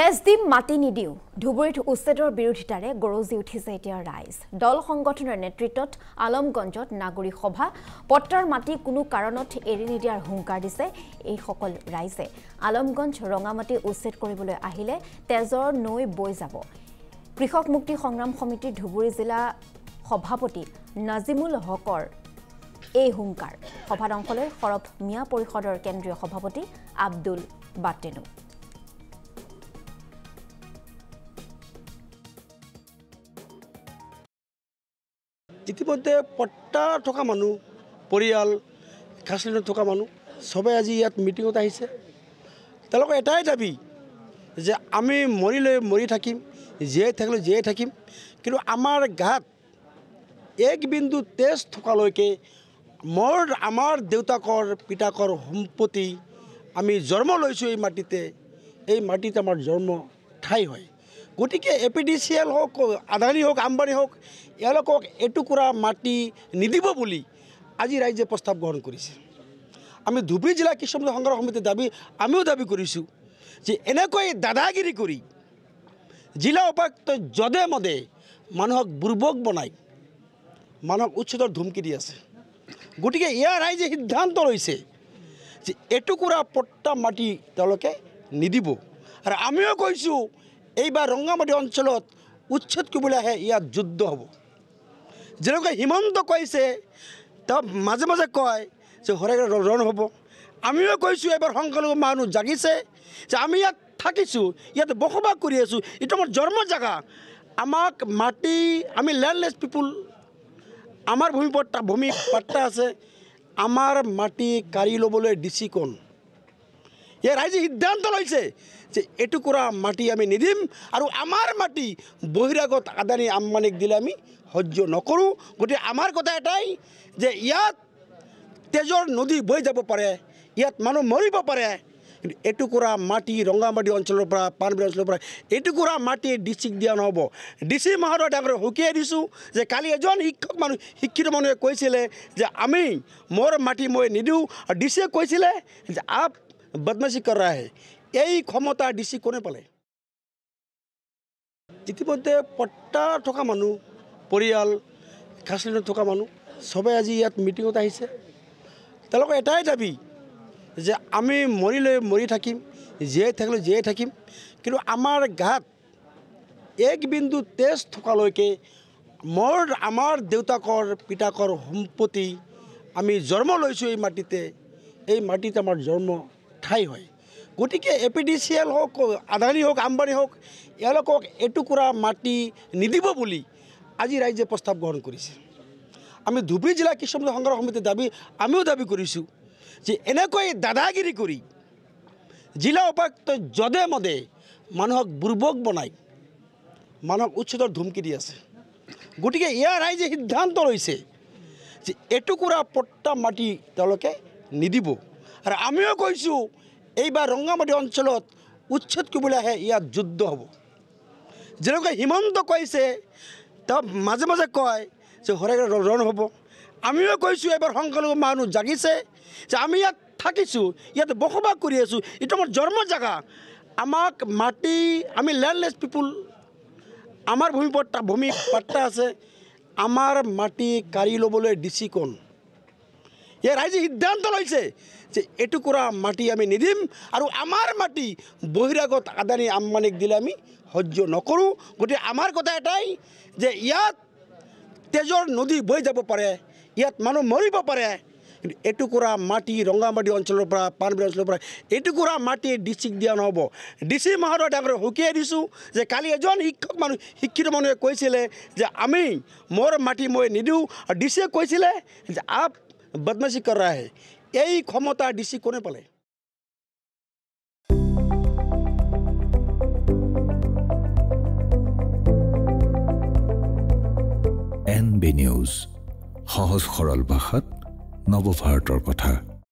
তেজদীপ মাটি নিদিও ধুবুৰীত উচ্ছেদৰ বিৰোধিতাৰে গৰজি উঠিছে এতিয়া ৰাইজ দল সংগঠনৰ নেতৃত্বত আলমগঞ্জত নাগৰিক সভা পট্টাৰ মাটি কোনো কাৰণত এৰি নিদিয়াৰ হুংকাৰ দিছে এই সকল ৰাইজে আলমগঞ্জ ৰঙামাটি উচ্ছেদ কৰিবলৈ আহিলে তেজৰ নৈ বৈ যাব কৃষক মুক্তি সংগ্ৰাম সমিতিৰ ধুবুৰী জিলা সভাপতি নাজিমুল হকৰ এই হুংকাৰ সভাত অংশ লৈ সৰব মিয়া পৰিষদৰ কেন্দ্ৰীয় সভাপতি আব্দুল বাটেনু ইতিমধ্যে পট্টা থকা মানুহ পৰিয়াল খাছলিনত থকা মানুহ সবে আজি ইয়াত মিটিঙত আহিছে তেওঁলোকৰ এটাই দাবী যে আমি মৰিলে মৰি থাকিম জীয়াই থাকিলে জীয়াই থাকিম কিন্তু আমাৰ গাত এক বিন্দু তেজ থকালৈকে আমাৰ দেউতাকৰ পিতাকৰ সম্পত্তি আমি জন্ম লৈছোঁ এই মাটিতে আমাৰ জন্ম ঠাই হয় গতিকে এপিডিচিএল হোক আদানী হোক আম্বানী হোক এওঁলোকক এটুকুৰা মাটি নিদিব বুলি আজি ৰাইজে প্ৰস্তাৱ গ্ৰহণ কৰিছে আমি ধুবুৰী জিলা কৃষক সংগ্ৰাম সমিতিৰ আমিও দাবী কৰিছোঁ যে এনেকৈ দাদাগিৰি কৰি জিলা উপায়ুক্ত যধে মধে মানুহক বুৰ্বক বনাই মানুহক উচ্ছেদৰ ধুমকি দি আছে গতিকে ইয়াৰ ৰাইজে সিদ্ধান্ত লৈছে যে এটুকুৰা পট্টা মাটি তেওঁলোকে নিদিব আৰু আমিও কৈছোঁ এইবাৰ ৰঙামাটি অঞ্চলত উচ্ছেদ কৰিবলৈ আহে ইয়াত যুদ্ধ হ'ব যেনেকৈ হিমন্ত কৈছে তেওঁ মাজে মাজে কয় যে হৰেক ৰণ হ'ব আমিও কৈছোঁ এইবাৰ সংখ্যালঘু মানুহ জাগিছে যে আমি ইয়াত থাকিছোঁ ইয়াত বসবাস কৰি আছোঁ এইটো আমাৰ জন্ম জেগা আমাক মাটি আমি লেণ্ডলেছ পিপুল আমাৰ ভূমি পট্টা আছে আমাৰ মাটি কাঢ়ি ল'বলৈ ডিচি কোন এই ৰাইজে সিদ্ধান্ত লৈছে যে এটুকুৰা মাটি আমি নিদিম আৰু আমাৰ মাটি বহিৰাগত আদানী আম্বানীক দিলে আমি সহ্য নকৰোঁ গতিকে আমাৰ কথা এটাই যে ইয়াত তেজৰ নদী বৈ যাব পাৰে ইয়াত মানুহ মৰিব পাৰে কিন্তু এটুকুৰা মাটি ৰঙামাটি অঞ্চলৰ পৰা পানবিল অঞ্চলৰ পৰা এটুকুৰা মাটি ডিচিক দিয়া নহ'ব ডিচি মহোদয় ডাঙৰ হুকিয়াই দিছোঁ যে কালি এজন শিক্ষিত মানুহে কৈছিলে যে আমি মোৰ মাটি মই নিদিওঁ আৰু ডিচিয়ে কৈছিলে যে আপ বদমাশি কৰ ৰহা হে এই ক্ষমতা ডিচি কোনে পালে ইতিমধ্যে পট্টা থকা মানুহ পৰিয়াল খাছলিনত থকা মানুহ সবে আজি ইয়াত মিটিঙত আহিছে তেওঁলোকৰ এটাই দাবী যে আমি মৰিলে মৰি থাকিম জীয়াই থাকিলে জীয়াই থাকিম কিন্তু আমাৰ গাত এক বিন্দু তেজ থকালৈকে আমাৰ দেউতাকৰ পিতাকৰ সম্পত্তি আমি জন্ম লৈছোঁ এই মাটিতে আমাৰ জন্ম ঠাই হয় গতিকে এপিডিচিএল হোক আদানী হোক আম্বানী হোক এওঁলোকক এটুকুৰা মাটি নিদিব বুলি আজি ৰাইজে প্ৰস্তাৱ গ্ৰহণ কৰিছে আমি ধুবুৰী জিলা কৃষক সংগ্ৰাম সমিতিৰ আমিও দাবী কৰিছোঁ যে এনেকৈ দাদাগিৰি কৰি জিলা উপায়ুক্ত যধে মধে মানুহক বুৰ্বক বনাই মানুহক উচ্ছেদৰ ধুমকি দি আছে গতিকে ইয়াৰ ৰাইজে সিদ্ধান্ত লৈছে যে এটুকুৰা পট্টা মাটি তেওঁলোকে নিদিব আৰু আমিও কৈছোঁ এইবাৰ ৰঙামাটি অঞ্চলত উচ্ছেদ কৰিবলৈ আহে ইয়াত যুদ্ধ হ'ব যেনেকৈ হিমন্ত কৈছে তেওঁ মাজে মাজে কয় যে হৰেক ৰণ হ'ব আমিও কৈছোঁ এইবাৰ সংখ্যালঘু মানুহ জাগিছে যে আমি ইয়াত থাকিছোঁ ইয়াত বসবাস কৰি আছোঁ এইটো আমাৰ জন্ম জেগা আমাক মাটি আমি লেণ্ডলেছ পিপুল আমাৰ ভূমি পট্টা আছে আমাৰ মাটি কাঢ়ি ল'বলৈ ডিচি কোন এই ৰাইজে সিদ্ধান্ত লৈছে যে এটুকুৰা মাটি আমি নিদিম আৰু আমাৰ মাটি বহিৰাগত আদানী আম্বানীক দিলে আমি সহ্য নকৰোঁ গতিকে আমাৰ কথা এটাই যে ইয়াত তেজৰ নদী বৈ যাব পাৰে ইয়াত মানুহ মৰিব পাৰে কিন্তু এটুকুৰা মাটি ৰঙামাটি অঞ্চলৰ পৰা পানবিল অঞ্চলৰ পৰা এটুকুৰা মাটি ডিচিক দিয়া নহ'ব ডিচি মহোদয় ডাঙৰ হুকিয়াই দিছোঁ যে কালি এজন শিক্ষিত মানুহে কৈছিলে যে আমি মোৰ মাটি মই নিদিওঁ আৰু ডিচিয়ে কৈছিলে যে আপ বদমাশি কৰ ৰহা হে এই ক্ষমতা ডিচি কোনে পালে NB নিউজ সহজ সৰল ভাষাত নৱভাৰতৰ কথা।